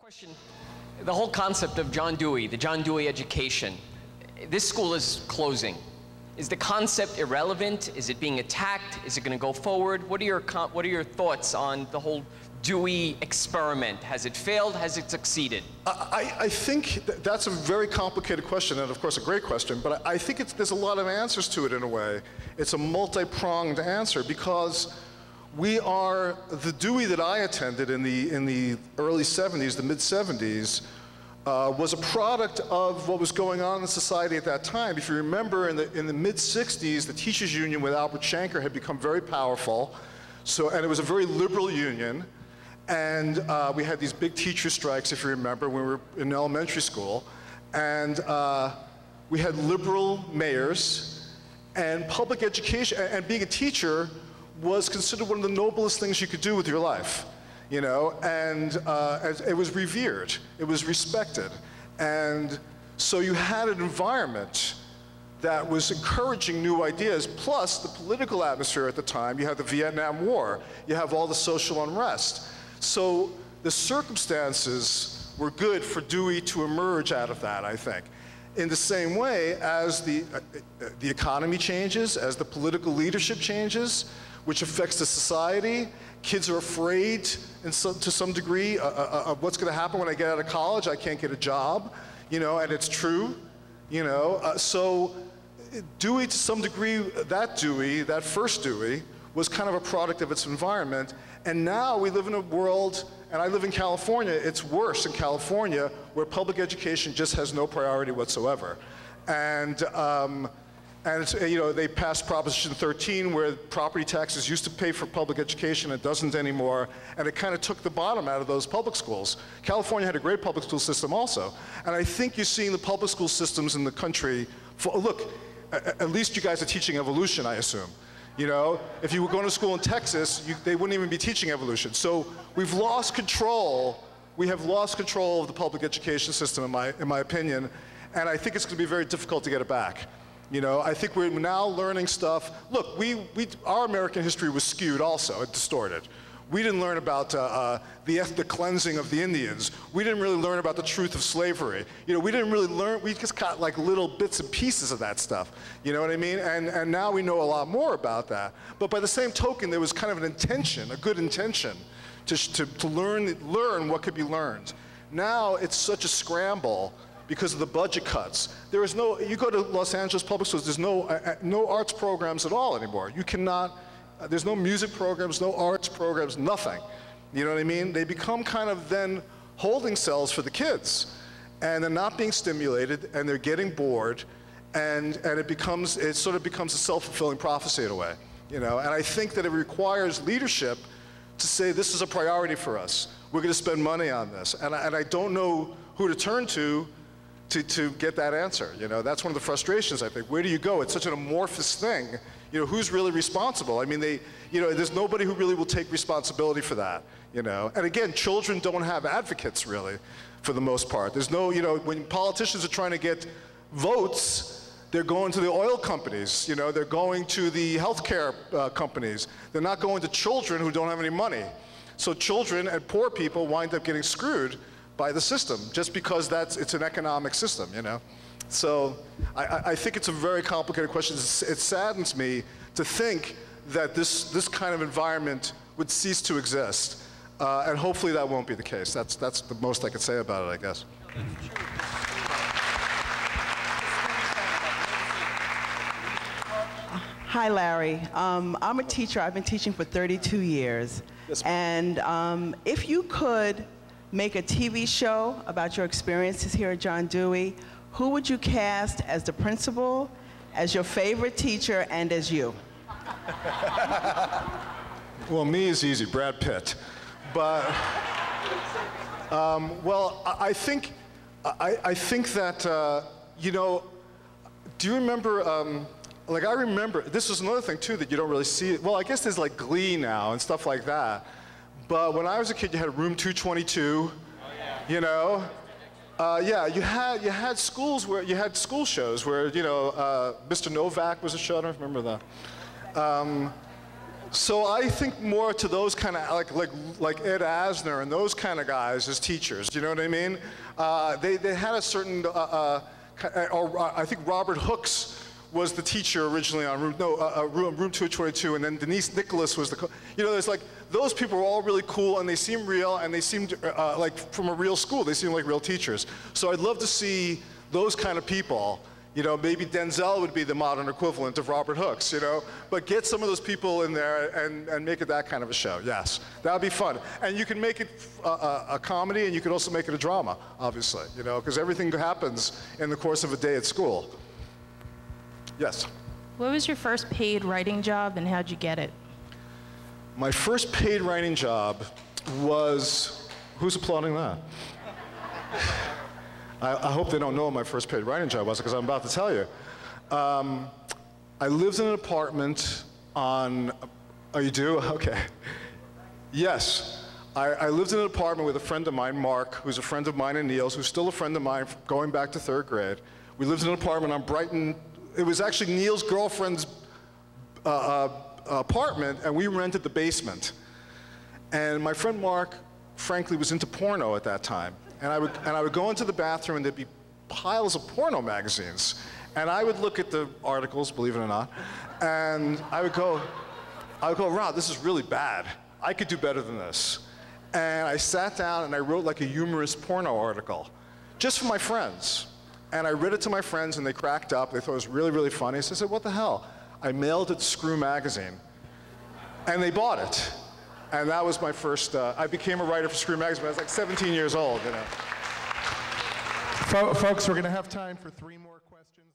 Question, the whole concept of John Dewey, the John Dewey education, this school is closing. Is the concept irrelevant? Is it being attacked? Is it going to go forward? What are your thoughts on the whole Dewey experiment? Has it failed? Has it succeeded? I think that's a very complicated question, and of course a great question, but I think there's a lot of answers to it in a way. It's a multi-pronged answer because the Dewey that I attended in the early 70s, the mid 70s, was a product of what was going on in society at that time. If you remember, in the mid 60s, the teachers union with Albert Shanker had become very powerful. And it was a very liberal union. And we had these big teacher strikes, if you remember, when we were in elementary school. And we had liberal mayors, and public education, and being a teacher was considered one of the noblest things you could do with your life, you know, and it was revered, it was respected. And so you had an environment that was encouraging new ideas, plus the political atmosphere at the time. You had the Vietnam War, you have all the social unrest. So the circumstances were good for Dewey to emerge out of that, I think. In the same way as the economy changes, as the political leadership changes, which affects the society. Kids are afraid to some degree of what's going to happen when I get out of college. I can't get a job, you know, and it's true, you know. So Dewey, to some degree, that first Dewey, was kind of a product of its environment. And now we live in a world, and I live in California, it's worse in California, where public education just has no priority whatsoever. And it's, you know, they passed Proposition 13 where property taxes used to pay for public education, it doesn't anymore, and it kind of took the bottom out of those public schools. California had a great public school system also, and I think you're seeing the public school systems in the country, look, at least you guys are teaching evolution, I assume. You know, if you were going to school in Texas, they wouldn't even be teaching evolution. So we've lost control, we have lost control of the public education system, in my opinion, and I think it's going to be very difficult to get it back. You know, I think we're now learning stuff. Look, our American history was skewed also, and distorted. We didn't learn about the ethnic cleansing of the Indians. We didn't really learn about the truth of slavery. You know, we didn't really learn, we just got like little bits and pieces of that stuff. You know what I mean? And now we know a lot more about that. But by the same token, there was kind of an intention, a good intention, to learn what could be learned. Now it's such a scramble because of the budget cuts. There is no, you go to Los Angeles public schools, there's no arts programs at all anymore. You cannot, there's no music programs, no arts programs, nothing. You know what I mean? They become kind of then holding cells for the kids. And they're not being stimulated, and they're getting bored, and it sort of becomes a self-fulfilling prophecy in a way. You know? And I think that it requires leadership to say, this is a priority for us. We're gonna spend money on this. And I don't know who to turn to get that answer. You know, that's one of the frustrations, I think. Where do you go? It's such an amorphous thing. You know, who's really responsible? I mean, you know, there's nobody who really will take responsibility for that, you know. And again, children don't have advocates, really, for the most part. There's no, you know, when politicians are trying to get votes, they're going to the oil companies, you know, they're going to the healthcare companies. They're not going to children who don't have any money. So children and poor people wind up getting screwed by the system, just because it's an economic system, you know? So I think it's a very complicated question. It saddens me to think that this kind of environment would cease to exist. And hopefully that won't be the case. That's the most I could say about it, I guess. Hi, Larry. I'm a teacher. I've been teaching for 32 years. Yes, and if you could make a TV show about your experiences here at John Dewey, who would you cast as the principal, as your favorite teacher, and as you? Well, me is easy, Brad Pitt. But, well, I think that, you know, do you remember, like I remember, this is another thing too that you don't really see. Well, I guess there's like Glee now and stuff like that. But when I was a kid, you had Room 222, you know? Yeah, you had schools where, you had school shows where, you know, Mr. Novak was a show, I don't remember that. So I think more to those kind of, like Ed Asner and those kind of guys as teachers, you know what I mean? They had a certain, I think Robert Hooks was the teacher originally on Room 222, and then Denise Nicholas was the, you know, there's like, those people were all really cool, and they seemed real, and they seemed like from a real school, they seemed like real teachers. So I'd love to see those kind of people. You know, maybe Denzel would be the modern equivalent of Robert Hooks, you know? But get some of those people in there and make it that kind of a show, yes. That would be fun. And you can make it a comedy, and you can also make it a drama, obviously, you know, because everything happens in the course of a day at school. Yes? What was your first paid writing job, and how'd you get it? My first paid writing job was, who's applauding that? I hope they don't know what my first paid writing job was, because I'm about to tell you. I lived in an apartment on, oh, you do? Okay. Yes. I lived in an apartment with a friend of mine, Mark, who's a friend of mine, and Neil's, who's still a friend of mine going back to 3rd grade. We lived in an apartment on Brighton. It was actually Neil's girlfriend's apartment, and we rented the basement. And my friend Mark, frankly, was into porno at that time. And I would go into the bathroom, and there'd be piles of porno magazines. And I would look at the articles, believe it or not, and I would go, wow, this is really bad. I could do better than this. And I sat down and I wrote like a humorous porno article, just for my friends. And I read it to my friends, and they cracked up. They thought it was really, really funny. So I said, what the hell? I mailed it to Screw Magazine, and they bought it. And that was my first, I became a writer for Screw Magazine when I was like 17 years old, you know. Folks, we're going to have time for 3 more questions.